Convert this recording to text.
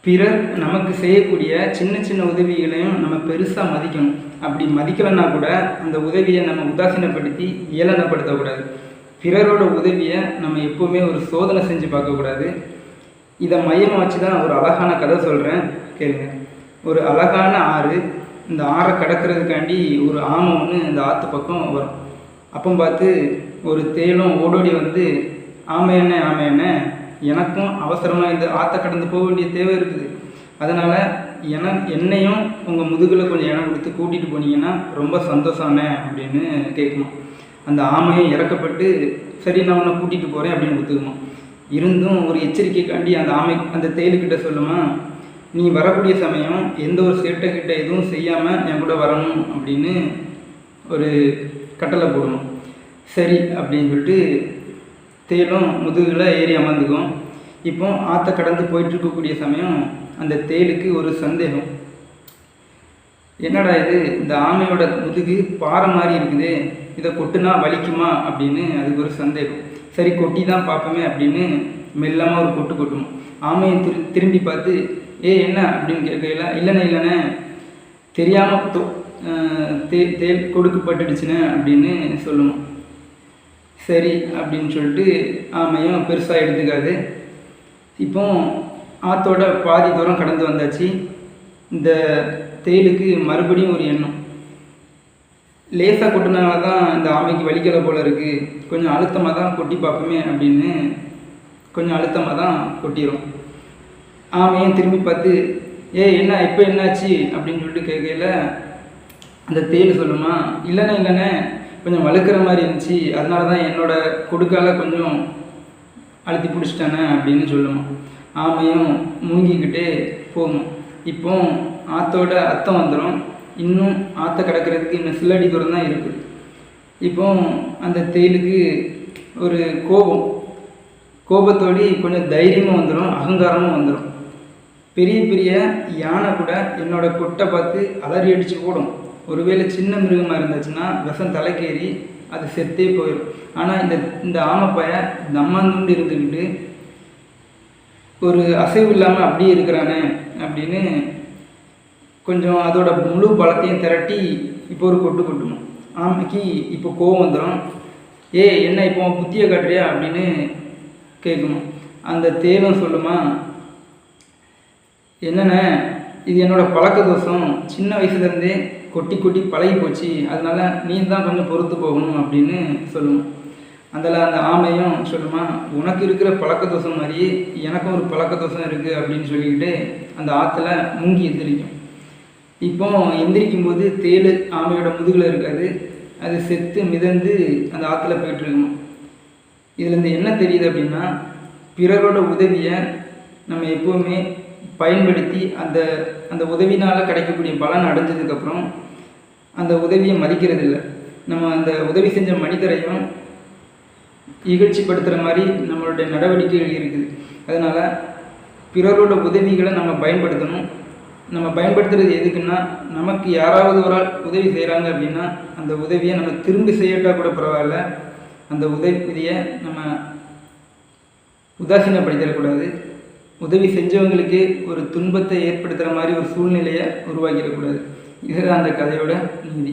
பிறர் நமக்கு செய்யக்கூடிய சின்ன சின்ன உதவிகளையும் நம்ம பெருசாக மதிக்கணும். அப்படி மதிக்கலைன்னா கூட அந்த உதவியை நம்ம உதாசீனப்படுத்தி ஏளனப்படுத்தக்கூடாது. பிறரோட உதவியை நம்ம எப்போவுமே ஒரு சோதனை செஞ்சு பார்க்கக்கூடாது. இதை மையமாக வச்சு தான் ஒரு அழகான கதை சொல்கிறேன், கேளுங்க. ஒரு அழகான ஆறு, இந்த ஆறை கடக்கிறதுக்காண்டி ஒரு ஆமை ஒன்று இந்த ஆற்று பக்கம் வரும். அப்போ பார்த்து ஒரு தேளும் ஓடோடி வந்து, ஆமை என்ன எனக்கும் அவசரமாக இந்த ஆற்றை கடந்து போக வேண்டிய தேவை இருக்குது, அதனால் என்னையும் உங்கள் முதுகில் கொஞ்சம் இடம் கொடுத்து கூட்டிகிட்டு போனீங்கன்னா ரொம்ப சந்தோஷம்ண்ணே அப்படின்னு கேட்குமா. அந்த ஆமையும் இறக்கப்பட்டு சரி நான் உன்னை கூட்டிகிட்டு போகிறேன் அப்படின்னு ஒத்துக்குமா. இருந்தும் ஒரு எச்சரிக்கைக்காண்டி அந்த தேலுக்கிட்ட சொல்லுமா, நீ வரக்கூடிய சமயம் எந்த ஒரு சேட்டைக்கிட்ட எதுவும் செய்யாமல் என் கூட வரணும் அப்படின்னு ஒரு கட்டளை போடணும். சரி அப்படின்னு சொல்லிட்டு தேலும் முதுகில் ஏறி அமர்ந்துக்கும். இப்போ ஆற்றை கடந்து போயிட்டுருக்கக்கூடிய சமயம் அந்த தேலுக்கு ஒரு சந்தேகம். என்னடா இது, இந்த ஆமையோட முதுகு பாறை மாதிரி இருக்குது, இதை கொட்டுனா வலிக்குமா அப்படின்னு அதுக்கு ஒரு சந்தேகம். சரி கொட்டி தான் பார்ப்போமே அப்படின்னு மெல்லமாக ஒரு கொட்டு கொட்டணும். ஆமையை திரும்பி பார்த்து, என்ன அப்படின்னு கேட்கல, இல்லைண்ணே தெரியாமல் தேல் கொடுக்கப்பட்டுடுச்சுண்ணே அப்படின்னு சொல்லணும். சரி அப்படின்னு சொல்லிட்டு ஆமையும் பெருசாக எடுத்துக்காது. இப்போ ஆற்றோட பாதி தூரம் கடந்து வந்தாச்சு. இந்த தேலுக்கு மறுபடியும் ஒரு எண்ணம், லேசாக கொட்டினால தான் இந்த ஆமைக்கு வலிக்கலை போல இருக்குது, கொஞ்சம் அழுத்தமாக தான் கொட்டி பார்ப்போமே அப்படின்னு கொஞ்சம் அழுத்தமாக தான் கொட்டிடும். ஆமையும் திரும்பி பார்த்து, என்ன இப்போ என்னாச்சு அப்படின்னு சொல்லிட்டு கேட்கல அந்த தேல் சொல்லுமா, இல்லைண்ணே கொஞ்சம் வழுக்கிற மாதிரி இருந்துச்சு, அதனால தான் என்னோட கொடுக்கால கொஞ்சம் அழுத்தி பிடிச்சிட்டானே அப்படின்னு சொல்லுமா. ஆமையும் மூங்கிக்கிட்டே போகும். இப்போ ஆற்றோட அர்த்தம் வந்துடும். இன்னும் ஆற்றை கடக்கிறதுக்கு இன்னும் சில அடி தூரம் தான் இருக்குது. இப்போ அந்த தேலுக்கு ஒரு கோபத்தோடு கொஞ்சம் தைரியமும் வந்துடும், அகங்காரமும் வந்துடும். பெரிய பெரிய யானை கூட என்னோட கொட்டை பார்த்து அலறி அடித்து போடும். ஒருவேளை சின்ன மிருகமாக இருந்துச்சுன்னா விஷம் தலைக்கேறி அது செத்தே போயிடும். ஆனால் இந்த ஆமைப்பாய தம்மாந்துண்டு இருந்துக்கிட்டு ஒரு அசைவு இல்லாமல் அப்படியே இருக்கிறானே அப்படின்னு கொஞ்சம் அதோட முழு பலத்தையும் திரட்டி இப்போ ஒரு கொட்டு கொட்டணும். ஆமைக்கு இப்போ கோவம் வந்துடும். என்ன இப்போ புத்தியை காட்டுறியா அப்படின்னு கேட்கணும். அந்த தேலும் சொல்லுமா, என்னண்ணே இது என்னோடய பழக்க தோஷம், சின்ன வயசுலேருந்தே கொட்டி கொட்டி பழகி போச்சு, அதனால நீ தான் கொஞ்சம் பொறுத்து போகணும் அப்படின்னு சொல்லணும். அதில் அந்த ஆமையும் சொல்லுமா, உனக்கு இருக்கிற பழக்க தோஷம் மாதிரியே எனக்கும் ஒரு பழக்க தோஷம் இருக்குது அப்படின்னு சொல்லிக்கிட்டு அந்த ஆற்றுல மூங்கி எந்திரிக்கும். இப்போ எந்திரிக்கும்போது தேல் ஆமையோட முதுகில் இருக்காது, அது செத்து மிதந்து அந்த ஆற்றுல போயிட்டுருக்கணும். இதுலேருந்து என்ன தெரியுது அப்படின்னா, பிறரோட உதவியை நம்ம எப்போவுமே பயன்படுத்தி அந்த உதவினால் கிடைக்கக்கூடிய பலன் அடைஞ்சதுக்கப்புறம் அந்த உதவியை மதிக்கிறது இல்லை. நம்ம அந்த உதவி செஞ்ச மனிதரையும் இகழ்ச்சிப்படுத்துகிற மாதிரி நம்மளுடைய நடவடிக்கைகள் இருக்குது. அதனால் பிறரோட உதவிகளை நம்ம பயன்படுத்தணும். நம்ம பயன்படுத்துகிறது எதுக்குன்னா, நமக்கு யாராவது ஒரு ஆள் உதவி செய்கிறாங்க அப்படின்னா அந்த உதவியை நம்ம திரும்பி செய்யட்டால் கூட பரவாயில்ல, அந்த உதவியை நம்ம உதாசீனப்படுத்திடக்கூடாது. உதவி செஞ்சவங்களுக்கே ஒரு துன்பத்தை ஏற்படுத்துகிற மாதிரி ஒரு சூழ்நிலையை உருவாக்கிடக்கூடாது. இதுதான் அந்த கதையோட நீதி.